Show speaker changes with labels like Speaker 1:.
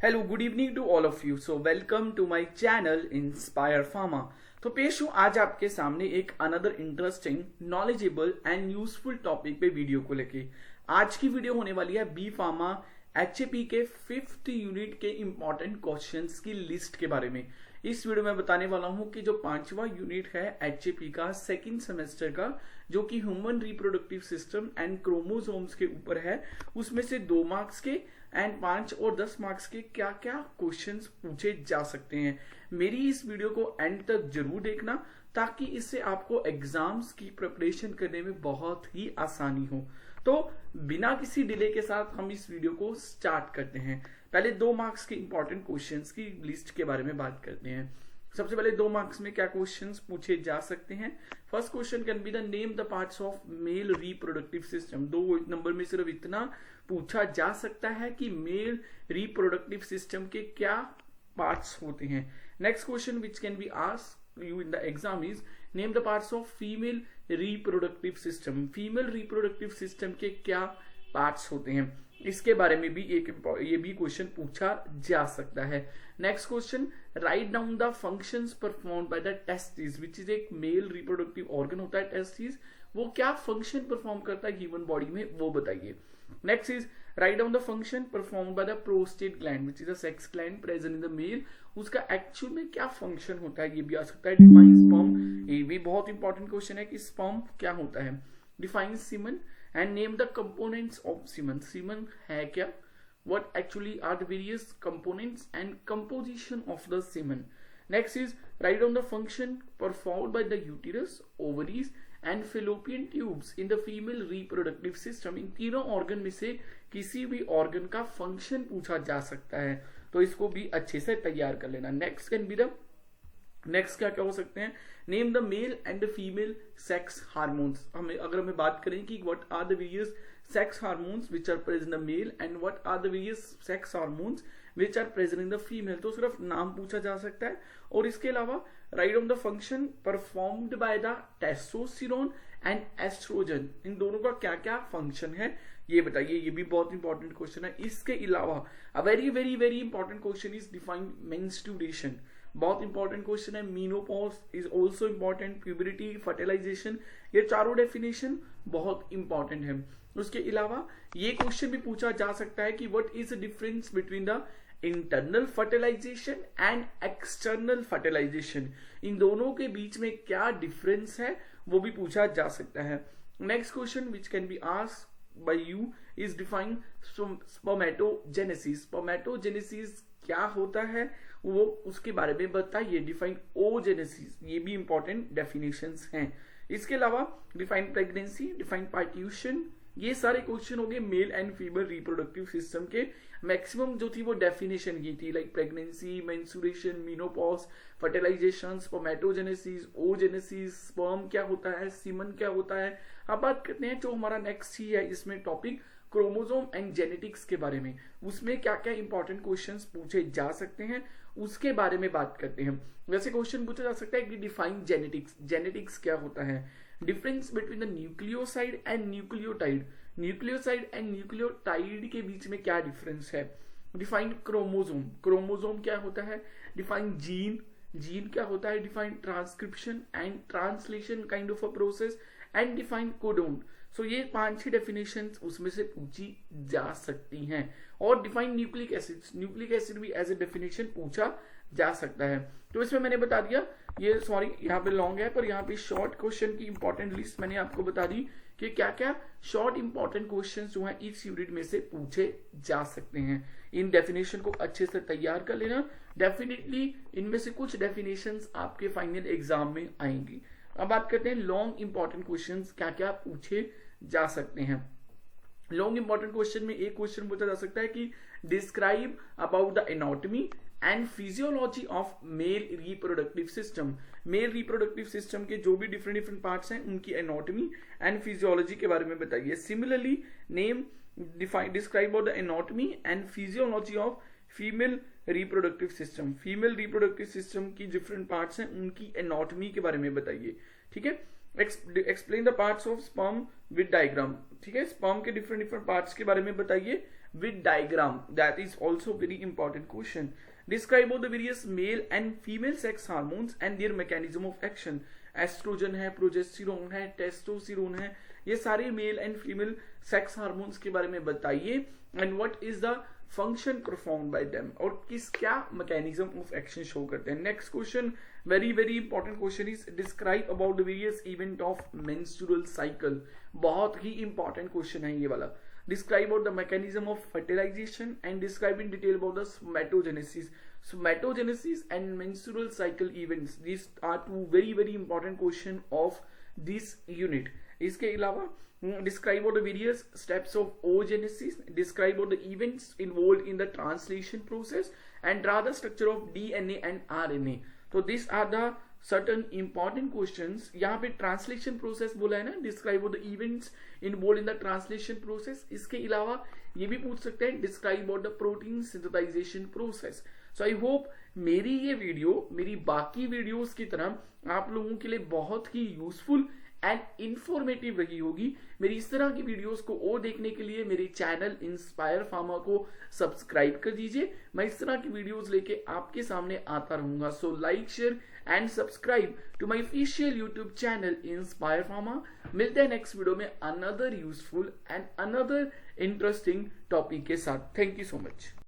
Speaker 1: Hello good evening to all of you. So welcome to my channel Inspire Pharma. तो पेश हूं आज आपके सामने एक another interesting knowledgeable and useful topic पे वीडियो को लेके। आज की वीडियो होने वाली है बी फार्मा एचएपी के 5th यूनिट के इंपॉर्टेंट क्वेश्चंस की लिस्ट के बारे में। इस वीडियो में बताने वाला हूं कि जो 5वां यूनिट है एचएपी का सेकंड सेमेस्टर का, जो कि human reproductive system and chromosomes के ऊपर है, उसमें से 2 मार्क्स के एंड 5 और 10 मार्क्स के क्या क्या क्वेश्चंस पूछे जा सकते हैं। मेरी इस वीडियो को एंड तक जरूर देखना ताकि इससे आपको एग्जाम्स की प्रिपरेशन करने में बहुत ही आसानी हो। तो बिना किसी डिले के साथ हम इस वीडियो को स्टार्ट करते हैं। पहले 2 मार्क्स के इंपॉर्टेंट क्वेश्चंस की लिस्ट के बारे में बात करते हैं। सबसे पहले 2 मार्क्स में क्या क्वेश्चंस पूछे जा सकते हैं। First question can be the name the parts of male reproductive system. 2 number में सिर्फ इतना पूछा जा सकता है कि मेल रिप्रोडक्टिव सिस्टम के क्या पार्ट्स होते हैं। Next question which can be asked you in the exam is name the parts of female reproductive system. Female reproductive system के क्या पार्ट्स होते हैं, इसके बारे में भी ये भी क्वेश्चन पूछा जा सकता है। Next question, right down the functions performed by the testis, which is एक मेल रिप्रोडक्टिव ऑर्गन होता है टेस्टिस, वो क्या फंक्शन परफॉर्म करता है ह्यूमन बॉडी में, वो बताइए। Next is write down the function performed by the prostate gland, which is a sex gland present in the male, उसका एक्चुअल में क्या फंक्शन होता है, ये भी आ सकता है। डिफाइन स्पर्म, ये भी बहुत इंपॉर्टेंट क्वेश्चन है कि स्पर्म क्या होता है। Define semen and name the components of semen. Semen है क्या, what actually are the various components and composition of the semen. Next is write down the function performed by the uterus, ovaries and fallopian tubes in the female reproductive system. इन तीनों organ में से किसी भी organ का function पूछा जा सकता है, तो इसको भी अच्छे से तैयार कर लेना। Next can be the next क्या क्या हो सकते हैं, name the male and female sex hormones. हमें बात करें कि what are the various sex hormones which are present in the male and what are the various sex hormones which are present in the female, तो सिर्फ नाम पूछा जा सकता है। और इसके अलावा write on the function performed by the testosterone and oestrogen, इन दोनों का क्या क्या फंक्शन है ये बताइए। ये भी बहुत इंपॉर्टेंट क्वेश्चन है। इसके अलावा a very very very important question is define menstruation, बहुत इंपॉर्टेंट क्वेश्चन है। Menopause is also important, puberty, fertilisation, ये चारों डेफिनेशन बहुत इंपॉर्टेंट है। उसके अलावा ये क्वेश्चन भी पूछा जा सकता है कि what is the difference between the internal fertilisation and external fertilisation, इन दोनों के बीच में क्या डिफरेंस है वो भी पूछा जा सकता है। Next question which can be asked by you is define spermatogenesis. Spermatogenesis क्या होता है वो उसके बारे में बताइए। डिफाइन ओजेनेसिस, ये भी इंपॉर्टेंट डेफिनेशंस हैं। इसके अलावा डिफाइन प्रेगनेंसी, डिफाइन पार्ट्यूशन, ये सारे क्वेश्चन हो गए male and female reproductive system के। मैक्सिमम जो थी वो डेफिनेशन ये थी, like pregnancy, menstruation, menopause, fertilisation, spermatogenesis, oogenesis, sperm क्या होता है, सीमन क्या होता है। अब बात करते हैं जो हमारा नेक्स्ट ही है इसमें टॉपिक, क्रोमोसोम एंड जेनेटिक्स के बारे में। उसमें क्या क्या इंपॉर्टेंट क्वेश्चंस पूछे जा सकते हैं उसके बारे में बात करते हैं। वैसे क्वेश्चन पूछा जा सकता है कि डिफाइन जेनेटिक्स, जेनेटिक्स क्या होता है, difference between the nucleoside and nucleotide, nucleoside and nucleotide के बीच में क्या डिफरेंस है। डिफाइन क्रोमोसोम, क्रोमोसोम क्या होता है। डिफाइन जीन, जीन क्या होता है। Define transcription and translation kind of a process and define codon. So ये 5-6 डेफिनेशन उसमें से पूछी जा सकती हैं। और define nucleic acid, nucleic acid भी एज ए डेफिनेशन पूछा जा सकता है। तो इसमें मैंने बता दिया, ये सॉरी यहाँ पे लॉन्ग है पर यहाँ पे शॉर्ट क्वेश्चन की इंपॉर्टेंट लिस्ट मैंने आपको बता दी कि क्या क्या शॉर्ट इंपॉर्टेंट क्वेश्चन जो है इस यूनिट में से पूछे जा सकते हैं। इन डेफिनेशन को अच्छे से तैयार कर लेना, डेफिनेटली इनमें से कुछ डेफिनेशन आपके फाइनल एग्जाम में आएंगी। अब बात करते हैं लॉन्ग इंपॉर्टेंट क्वेश्चंस क्या क्या पूछे जा सकते हैं। लॉन्ग इंपॉर्टेंट क्वेश्चन में एक क्वेश्चन पूछा जा सकता है कि describe about the anatomy and physiology of male reproductive system. Male reproductive system के जो भी डिफरेंट पार्ट्स हैं उनकी एनाटॉमी एंड फिजियोलॉजी के बारे में बताइए। Similarly name describe about the anatomy and physiology of female reproductive system. Female reproductive system की डिफरेंट पार्ट्स हैं उनकी एनाटॉमी के बारे में बताइए। ठीक है, explain the parts of sperm with diagram. ठीक है, स्पर्म के डिफरेंट पार्ट्स के बारे में बताइए with diagram. That is also very important question. Describe about the various male and female sex hormones and their mechanism of action. Oestrogen है, progesterone है, testosterone है, ये सारे male and female sex hormones के बारे में बताइए and what is the function perform by them, और किस क्या मैकेनिज्म ऑफ एक्शन शो करते हैं. Next question very very important question is describe about the various event of menstrual cycle. बहुत ही इंपॉर्टेंट क्वेश्चन है ये वाला. Describe about the mechanism of fertilization and describe in detail about the somatogenesis. Somatogenesis and menstrual cycle events. These are two very very important question of this unit. इसके अलावा describe about the various steps of oogenesis. Describe about the events involved in the translation process and draw the structure of DNA and RNA. So these are the certain important questions. यहाँ पे translation process बोला है ना, describe the events involve in the translation process. इसके अलावा ये भी पूछ सकते हैं describe about the protein synthesization process. So I hope मेरी ये वीडियो मेरी बाकी वीडियोस की तरह आप लोगों के लिए बहुत ही यूजफुल एंड इंफॉर्मेटिव रही होगी. मेरी इस तरह की वीडियोस को और देखने के लिए मेरे चैनल इंस्पायर फार्मा को सब्सक्राइब कर दीजिए. मैं इस तरह की वीडियोस लेके आपके सामने आता रहूंगा. So like share and subscribe to my official YouTube channel Inspire Pharma. मिलते हैं नेक्स्ट वीडियो में another useful and another interesting topic के साथ. Thank you so much.